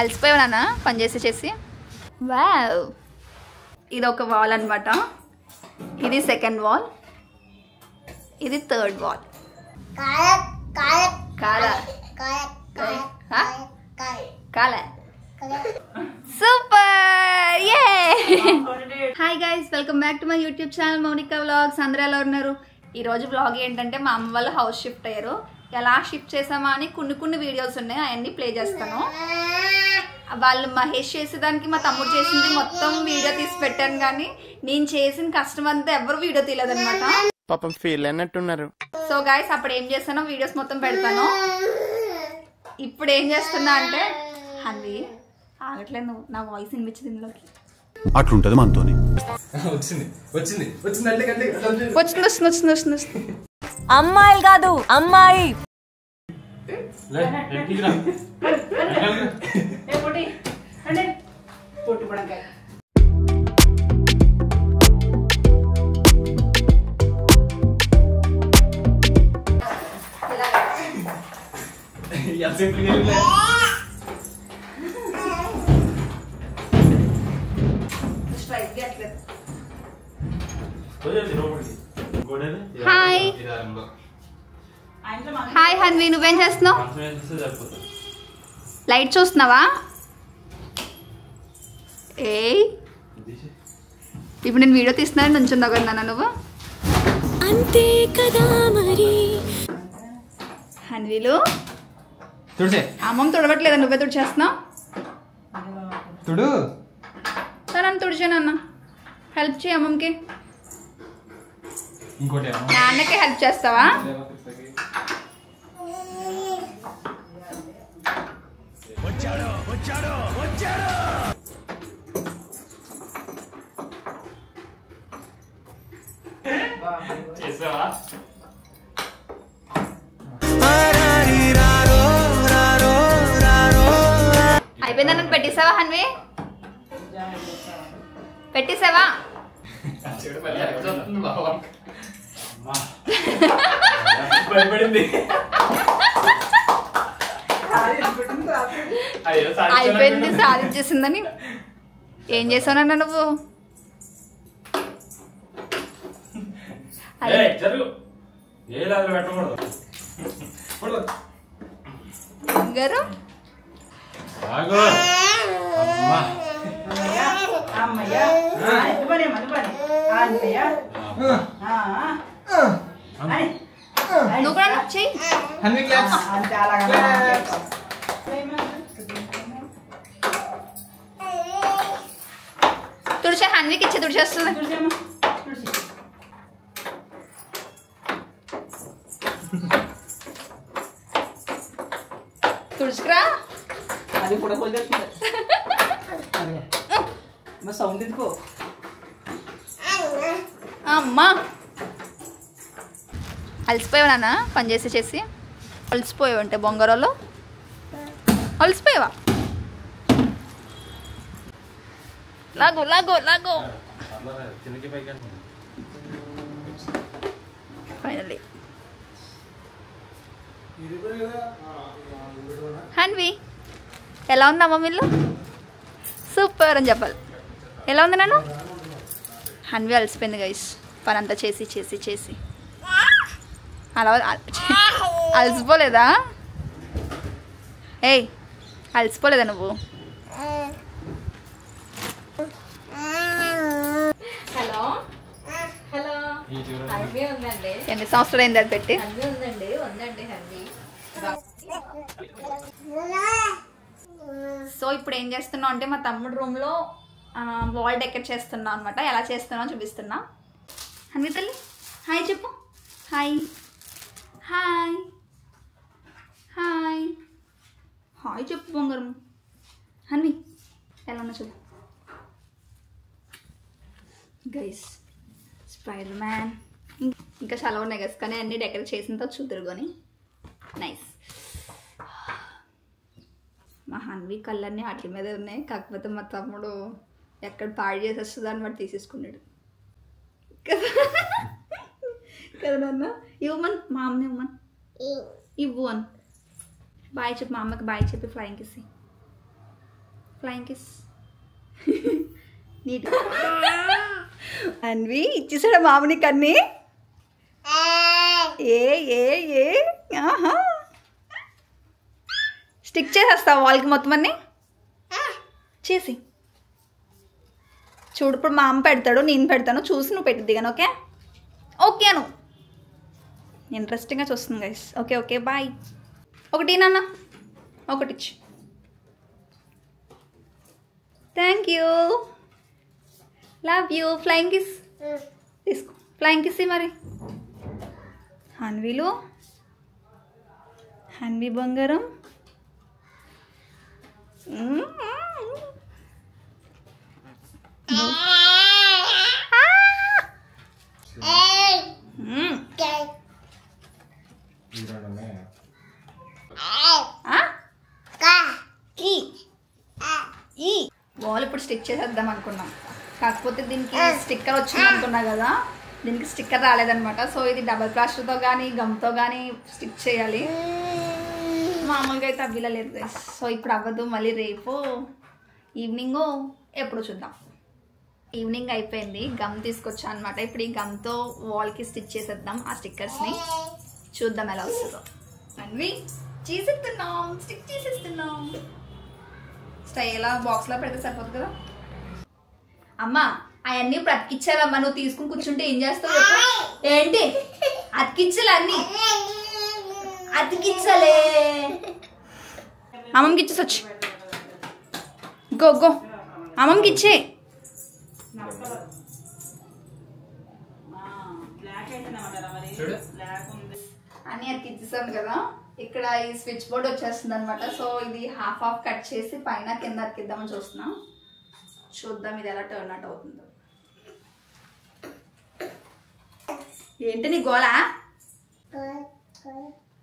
అలసిపోయావు నాన్న పని చేసి వావ్, ఇది ఒక వాల్ అనమాట. ఇది సెకండ్ వాల్, ఇది థర్డ్ వాల్. సూపర్! యే! Hi guys, welcome back to my YouTube channel Mounika vlogs. అందరూ ఎలా ఉన్నారు? ఈరోజు వ్లాగ్ ఏంటంటే మా అమ్మ వాళ్ళు హౌస్ షిఫ్ట్ అయ్యారు. ఎలా షిఫ్ట్ చేసామా అని కొన్ని వీడియోస్ ఉన్నాయి, అవన్నీ ప్లే చేస్తాను. వాళ్ళు మహేష్ చేసేదానికి మా తమ్ముడు చేసింది మొత్తం వీడియో తీసి పెట్టాను, కానీ నేను చేసిన కష్టం అంతా ఎవరు వీడియో తీయలేదన్నమాట. పాపం ఫీల్ అయినట్టున్నారు. సో గైస్, అప్పుడు ఏం చేస్తానో వీడియోస్ మొత్తం పెడతాను. ఇప్పుడు ఏం చేస్తున్నా అంటే అది ఆగట్లేదు, నా వాయిస్ వినిపించింది ఇందులోకి. అట్లుంటది మనతోని. వచ్చింది. అమ్మాయిలు కాదు, అమ్మాయి. హాయ్ హాయ్ హన్వి, నువ్వేం చేస్తున్నావు? లైట్ చూస్తున్నావా? ఏయ్, ఇప్పుడు నేను వీడియో తీస్తున్నాను, నుంచుందా కదా నువ్వు? అంతే కదా మరి. హన్వీలు అమ్మమ్మ తుడవట్లేదా, నువ్వే తుడిచేస్తున్నావు? నన్ను తుడిచానన్న, హెల్ప్ చేయి అమ్మమ్మకి. నాన్నకి హెల్ప్ చేస్తావా? అయిపోయిందా? నన్ను పెట్టేసావా హన్వి? పెట్టేసావా? అయిపోయింది, సాధించేసిందని. ఏం చేసావునన్నా నువ్వు? గారు నువ్వు కూడా చెయ్యి. తుడిచే, హన్వికి ఇచ్చి తుడిచేస్తుంది. తుడుచుకురా. అమ్మా, అలసిపోయావా నాన్న పని చేసి? అలసిపోయావు అంటే బొంగరాలు అలసిపోయావా? లాగో ఫైనల్లీ. హన్వి ఎలా ఉంది అమ్మ? వీళ్ళు సూపర్ అని చెప్పాలి. ఎలా ఉంది నాన్న? హన్వి అలసిపోయింది గైస్, పని అంతా చేసి. అలా అలసిపోలేదా? ఏయ్, అలసిపోలేదా నువ్వు? హలో ఎన్ని సంవత్సరాలు అయింది అది పెట్టి? సో ఇప్పుడు ఏం చేస్తున్నావు అంటే మా తమ్ముడు రూమ్లో వాల్ డెకరేట్ చేస్తున్నా అనమాట. ఎలా చేస్తున్నా చూపిస్తున్నా. హన్వి తల్లి హాయ్ చెప్పు. హాయ్ చెప్పు బొంగరం. హన్వి ఎలా ఉన్నా చెప్పు. గైస్, స్పైడర్ మ్యాన్ ఇంకా చాలా ఉన్నాయి గైస్, కానీ అన్నీ డెకరేట్ చేసిన తర్వాత చూద్దరుకొని. నైస్. మా హన్వి కళ్ళన్నీ వాటి మీద ఉన్నాయి, కాకపోతే మా తమ్ముడు ఎక్కడ పాడు చేసేస్తుందో అని వాడు తీసేసుకున్నాడు కదా నాన్న. ఇవ్వమని మా అమ్మ ఇవ్వమని. ఇవ్వు అని బాయ్ చెప్పు మా అమ్మకి, బాయ్ చెప్పి flying kiss. Flying kiss neat. అన్వి ఇచ్చేసాడు మామని కన్నీ. ఏ ఏ ఏ ఆహా స్టిక్ చేసేస్తావు వాళ్ళకి మొత్తం అన్నీ చేసి. చూడు ఇప్పుడు మా అమ్మ పెడతాడు, నేను పెడతాను, చూసి నువ్వు పెట్టి దిగాను. ఓకే ఓకే అను. ఇంట్రెస్టింగ్గా చూస్తుంది గైస్. Okay okay bye. ఒకటి నాన్న ఒకటి ఇచ్చి. Thank you, love you. Flying kiss తీసుకో, ఫ్లయింగ్ కిస్ మరి. హన్వీలు, హన్వీ బంగారం. వాల్ ఇప్పుడు స్టిక్ చేసేద్దాం అనుకున్నాం, కాకపోతే దీనికి స్టిక్కర్ వచ్చింది అనుకున్నా కదా, దీనికి స్టిక్కర్ రాలేదనమాట. సో ఇది డబల్ ప్లాస్టర్తో కానీ గమ్తో కానీ స్టిక్ చేయాలి. మామూలుగా అయితే అవ్విలా లేదు గైస్. సో ఇప్పుడు అవ్వదు, మళ్ళీ రేపు ఈవినింగ్ ఎప్పుడు చూద్దాం. ఈవినింగ్ అయిపోయింది, గమ్ తీసుకొచ్చా అనమాట. ఇప్పుడు ఈ గమ్తో వాల్కి స్టిచ్ చేసేద్దాం ఆ స్టిక్కర్స్ని, చూద్దాం ఎలా వస్తుందో. అన్వి చేసేస్తున్నాం, స్టిక్ చేసేస్తున్నాం. స్టైలా బాక్స్లో పెడితే సరిపోతుంది కదా. అమ్మా అవన్నీ ఇప్పుడు అతికిచ్చావమ్మా, నువ్వు తీసుకుని కూర్చుంటే ఏం చేస్తావు? ఏంటి అతికిచ్చాలి, అన్నీ అతికిచ్చలే. అమ్మమ్మకి ఇచ్చేసి వచ్చి గో గో, అమ్మమ్మకి ఇచ్చే. అన్నీ అతికిచ్చేసాం కదా. ఇక్కడ ఈ స్విచ్ బోర్డ్ వచ్చేస్తుంది అనమాట. సో ఇది హాఫ్ హాఫ్ కట్ చేసి పైన కింద అతికిద్దామని చూస్తున్నాం. చూద్దాం ఇది ఎలా టర్న్ అవుట్ అవుతుందో. ఏంటి నీ గోలా?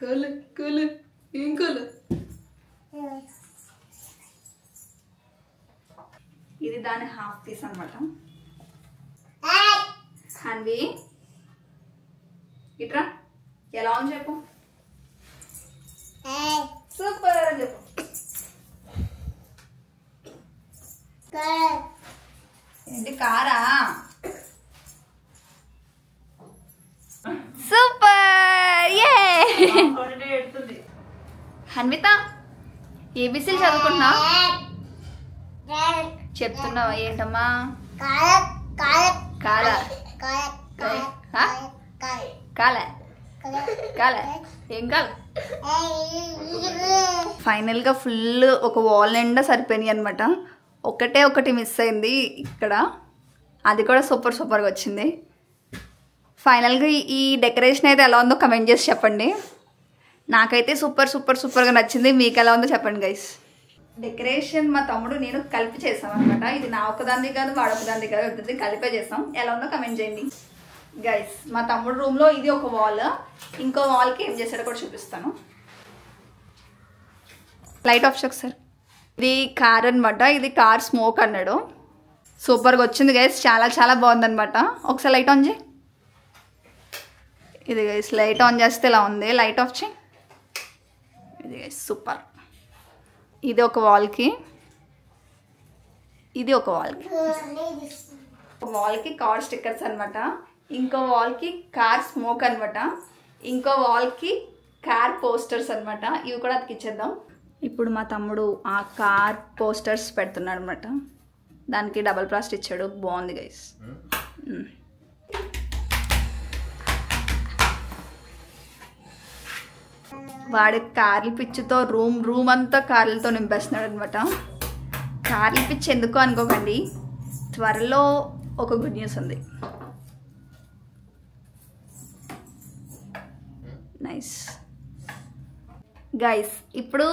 కూలు కూలు, ఏం కూలు? ఇది దాని హాఫ్ పీస్ అనమాట. హన్వి ఇట్రా, ఎలా ఉంది చెప్పు. సూపర్ అని చెప్పు. ఏంటి కారా? సూపర్. ఏ హన్విత ఏబిసిలు చదువుకుంటున్నా చెప్తున్నావా? ఏంటమ్మా? కాల కాల కాల ఏం కాల. ఫైనల్గా ఫుల్ ఒక వాల్ నిండా సరిపోయినాయి అనమాట. ఒకటే ఒకటి మిస్ అయింది ఇక్కడ, అది కూడా సూపర్ సూపర్గా వచ్చింది. ఫైనల్గా ఈ డెకరేషన్ అయితే ఎలా ఉందో కమెంట్ చేసి చెప్పండి. నాకైతే సూపర్ సూపర్ సూపర్గా నచ్చింది. మీకు ఎలా ఉందో చెప్పండి గైస్. డెకరేషన్ మా తమ్ముడు నేను కలిపి చేసాం అనమాట. ఇది నా ఒకదాంది కాదు, వాడు ఒకదాంది కాదు, ఇద్దరిది కలిపే చేసాం. ఎలా ఉందో కమెంట్ చేయండి గైస్. మా తమ్ముడు రూమ్లో ఇది ఒక వాల్, ఇంకో వాల్కి ఏం చేశాడో కూడా చూపిస్తాను. Light of షక్ sir. ఇది కార్ అనమాట, ఇది కార్ స్మోక్ అన్నాడు. సూపర్గా వచ్చింది గైస్, చాలా చాలా బాగుందనమాట. ఒకసారి లైట్ ఆన్ చేయి. ఇది గైస్ లైట్ ఆన్ చేస్తే ఇలా ఉంది, లైట్ ఆఫ్ చేయి. ఇది గైస్ సూపర్. ఇది ఒక వాల్కి, ఇది ఒక వాల్కి. ఒక వాల్కి కార్ స్టిక్కర్స్ అనమాట, ఇంకో వాల్కి కార్ స్మోక్ అనమాట, ఇంకో వాల్కి కార్ పోస్టర్స్ అనమాట. ఇవి కూడా అతికిచ్చేద్దాం. ఇప్పుడు మా తమ్ముడు ఆ కార్ పోస్టర్స్ పెడుతున్నాడు అనమాట. దానికి డబల్ ప్లాస్ట్ ఇచ్చాడు, బాగుంది గైస్. వాడి కార్ల పిచ్చితో రూమ్ అంతా కార్లతో నింపేస్తున్నాడు అనమాట. కార్ల పిచ్చి ఎందుకో అనుకోకండి, త్వరలో ఒక గుడ్ న్యూస్ ఉంది. Nice guys. ఇప్పుడు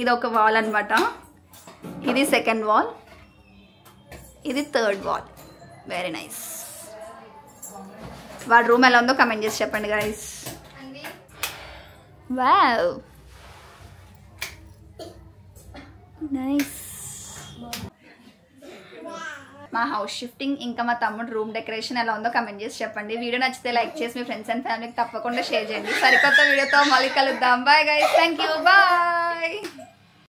ఇది ఒక వాల్ అనమాట, ఇది సెకండ్ వాల్, ఇది థర్డ్ వాల్. Very nice. వాడి రూమ్ ఎలా ఉందో కమెంట్ చేసి చెప్పండి గైస్. Wow nice. మా హౌస్ షిఫ్టింగ్ ఇంకా మా తమ్ముడు రూమ్ డెకరేషన్ ఎలా ఉందో కమెంట్ చేసి చెప్పండి. వీడియో నచ్చితే లైక్ చేసి మీ ఫ్రెండ్స్ అండ్ ఫ్యామిలీకి తప్పకుండా షేర్ చేయండి. సరికొత్త వీడియోతో మళ్ళీ కలుద్దాం. Bye guys, thank you, bye.